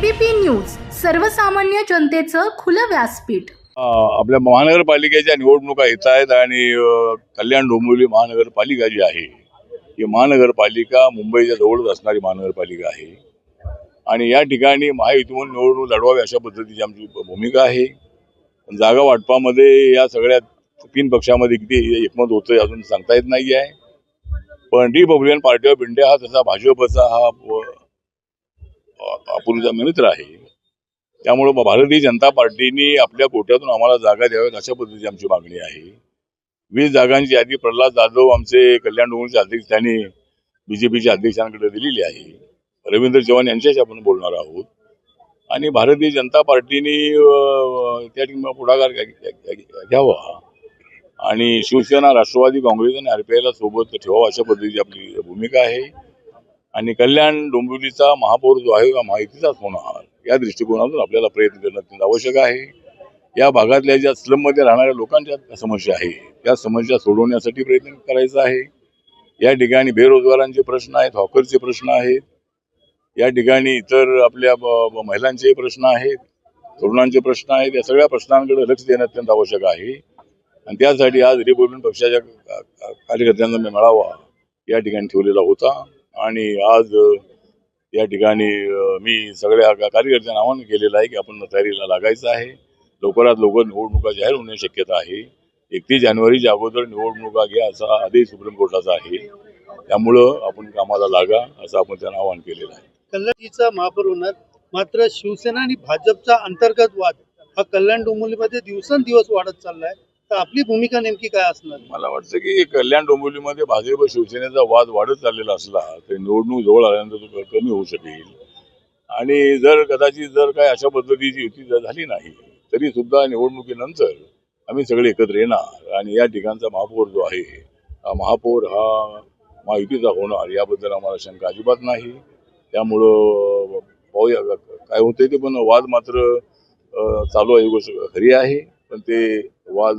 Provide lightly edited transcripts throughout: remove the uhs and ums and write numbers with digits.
ABP news सर्वसामान्य जनतेचं खुलं व्यासपीठ। आपल्या महानगरपालिकेच्या निवडणुका येत आहेत आणि कल्याण डोंबिवली महानगरपालिका जी आहे ही महानगरपालिका मुंबईच्या जवळच असणारी महानगरपालिका आहे आणि या ठिकाणी महायुतीमधून निवडणूक लढवावी अशा पद्धतीची आमची भूमिका आहे। जागा वाटपामध्ये या सगळ्या तीन पक्षामध्ये किती एकमत होतं अजून सांगता येत नाही आहे, पण रिपब्लिकन पार्टी ऑफ इंडिया हा तसा भाजपचा हा अपूर्वीचा मित्र आहे। त्यामुळे भारतीय जनता पार्टीने आपल्या कोट्यातून आम्हाला जागा द्याव्यात अशा पद्धतीची आमची मागणी आहे। 20 जागांची यादी प्रल्हाद जाधव आमचे कल्याण डोंबिवलीचे अध्यक्ष त्यांनी बीजेपीच्या अध्यक्षांकडे दिलेली आहे। रवींद्र चव्हाण यांच्याशी आपण बोलणार आहोत आणि भारतीय जनता पार्टीने त्या ठिकाणी पुढाकार घ्यावा आणि शिवसेना, राष्ट्रवादी काँग्रेस आणि आरपीआयला सोबत ठेवावा अशा पद्धतीची आपली भूमिका आहे आणि कल्याण डोंबिवलीचा महापौर जो आहे हा महायुतीचाच होणार या दृष्टिकोनातून आपल्याला प्रयत्न करणं अत्यंत आवश्यक आहे। या भागातल्या ज्या स्लममध्ये राहणाऱ्या लोकांच्या समस्या आहे त्या समस्या सोडवण्यासाठी प्रयत्न करायचा आहे। या ठिकाणी बेरोजगारांचे प्रश्न आहेत, हॉकरचे प्रश्न आहेत, या ठिकाणी इतर आपल्या महिलांचे प्रश्न आहेत, तरुणांचे प्रश्न आहेत, या सगळ्या प्रश्नांकडे लक्ष देणं अत्यंत आवश्यक आहे आणि त्यासाठी आज रिपब्लिकन पक्षाच्या कार्यकर्त्यांचा मेळावा या ठिकाणी ठेवलेला होता आणि आज या ठिकाणी मी सगळ्या कार्यकर्त्यांना आवाहन केलेलं आहे की आपण तयारीला लागायचं आहे। लवकरात लवकर निवडणुका जाहीर होण्याची शक्यता आहे। 31 जानेवारीच्या अगोदर निवडणुका घ्या असा आदेश सुप्रीम कोर्टाचा आहे, त्यामुळं आपण कामाला लागा असं आपण त्यांना आवाहन केलेलं आहे। कल्याणचा महापौर होणार, मात्र शिवसेना आणि भाजपचा अंतर्गत वाद हा कल्याण डोंबिवलीमध्ये दिवसेंदिवस वाढत चाललाय, तर आपली भूमिका नेमकी काय असणार? मला वाटतं की कल्याण डोंबिवलीमध्ये भाजप शिवसेनेचा वाद वाढत चाललेला असला तर निवडणूक जवळ आल्यानंतर तो कमी होऊ शकेल आणि जर कदाचित काय अशा पद्धतीची युती झाली नाही तरी सुद्धा निवडणुकीनंतर आम्ही सगळे एकत्र येणार आणि या ठिकाणचा महापौर जो आहे हा महापौर हा महायुतीचा होणार याबद्दल आम्हाला शंका अजिबात नाही। त्यामुळं पाहूया काय होते ते, पण वाद मात्र चालू आहे, गोष्ट खरी आहे, पण ते वाद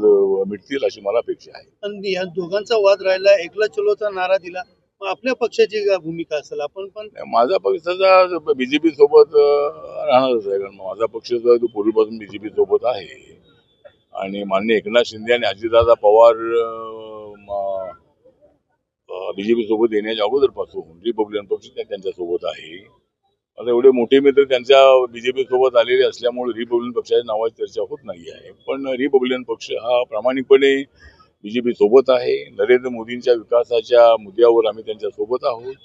मिटतील अशी मला अपेक्षा आहे। पण या दोघांचा वाद राहिला, एकला चलोचा नारा दिला, मग आपल्या पक्षाची भूमिका असेल? आपण पण माझा पक्षाचा बीजेपी सोबत राहणारच आहे, कारण माझा पक्ष जो आहे तो पूर्वीपासून बीजेपी सोबत आहे आणि माननीय एकनाथ शिंदे आणि अजितदादा पवार बीजेपी सोबत येण्याच्या अगोदरपासून रिपब्लिकन पक्ष त्यांच्या सोबत आहे। आता एवढे मोठे मित्र त्यांच्या बीजेपी सोबत आलेले असल्यामुळे रिपब्लिकन पक्षाच्या नावाची चर्चा होत नाही आहे, पण रिपब्लिकन पक्ष हा प्रामाणिकपणे बीजेपी सोबत आहे। नरेंद्र मोदींच्या विकासाच्या मुद्द्यावर आम्ही त्यांच्या सोबत आहोत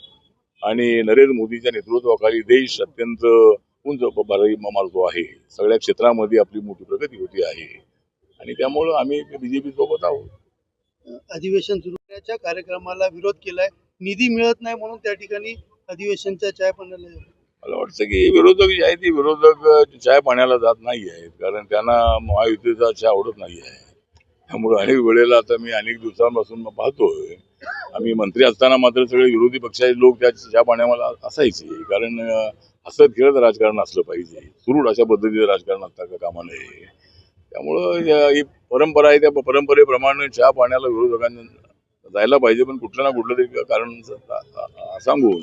आणि नरेंद्र मोदींच्या नेतृत्वाखाली देश अत्यंत उंच भरारी मारतो आहे, सगळ्या क्षेत्रामध्ये आपली मोठी प्रगती होती आहे आणि त्यामुळं आम्ही बीजेपी सोबत आहोत। अधिवेशन सुरू करण्याच्या कार्यक्रमाला विरोध केलाय, निधी मिळत नाही म्हणून त्या ठिकाणी अधिवेशनच्या चाय पाण्याला मला वाटतं की विरोधक जे आहेत ते विरोधक चाय पाण्याला जात नाही आहेत, कारण त्यांना महायुतीचा चहा आवडत नाही आहे। त्यामुळे अनेक वेळेला आता मी अनेक दिवसांपासून पाहतोय, आम्ही मंत्री असताना मात्र सगळे विरोधी पक्षाचे लोक त्या चहा पाण्याला असायचे, कारण हसत खेळत राजकारण असलं पाहिजे, सुरूढ अशा पद्धतीचं राजकारण असता कामा नये। त्यामुळं ही परंपरा आहे, त्या परंपरेप्रमाणे चहा पाण्याला विरोधकांनी जायला पाहिजे, पण कुठलं ना कुठलं तरी कारण सांगून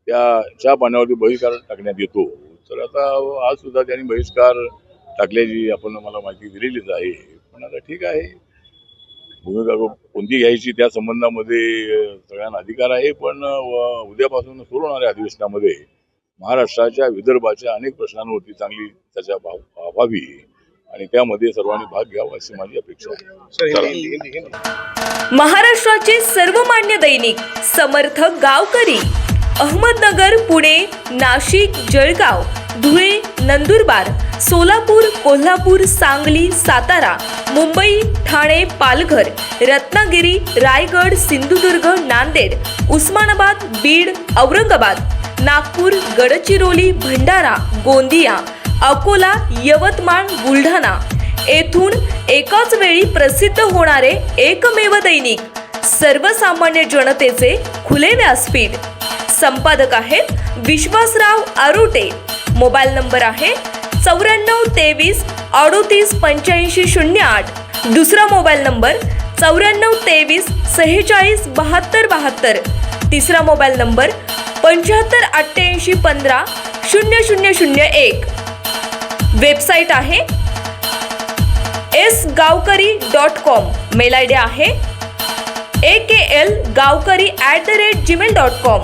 त्या चहा पाण्यावरती बहिष्कार टाकण्यात येतो। तर आता आज सुद्धा त्यांनी बहिष्कार टाकल्याची आपण मला माहिती दिलेलीच आहे, पण आता ठीक आहे, भूमिका कोणती घ्यायची त्या संबंधामध्ये सगळ्यांना अधिकार आहे, पण उद्यापासून सुरू होणाऱ्या अधिवेशनामध्ये महाराष्ट्राच्या, विदर्भाच्या अनेक प्रश्नांवरती चांगली चर्चा व्हावी आणि त्यामध्ये सर्वांनी भाग घ्यावा अशी माझी अपेक्षा आहे। महाराष्ट्राचे सर्वमान्य दैनिक समर्थ गावकरी अहमदनगर, पुणे, नाशिक, जळगाव, धुळे, नंदुरबार, सोलापूर, कोल्हापूर, सांगली, सातारा, मुंबई, ठाणे, पालघर, रत्नागिरी, रायगड, सिंधुदुर्ग, नांदेड, उस्मानाबाद, बीड, औरंगाबाद, नागपूर, गडचिरोली, भंडारा, गोंदिया, अकोला, यवतमाळ, बुलढाणा येथून एकाच वेळी प्रसिद्ध होणारे एकमेव दैनिक सर्वसामान्य जनतेचे खुले व्यासपीठ। संपादक आहेत विश्वासराव आरोटे। मोबाईल नंबर आहे 9423 38 85 08। दुसरा मोबाईल नंबर 9423 46 72 72। तिसरा मोबाईल नंबर 7588150001. वेबसाईट आहे sgavkari.com. मेल आय डी आहे aklgavkari@gmail.com.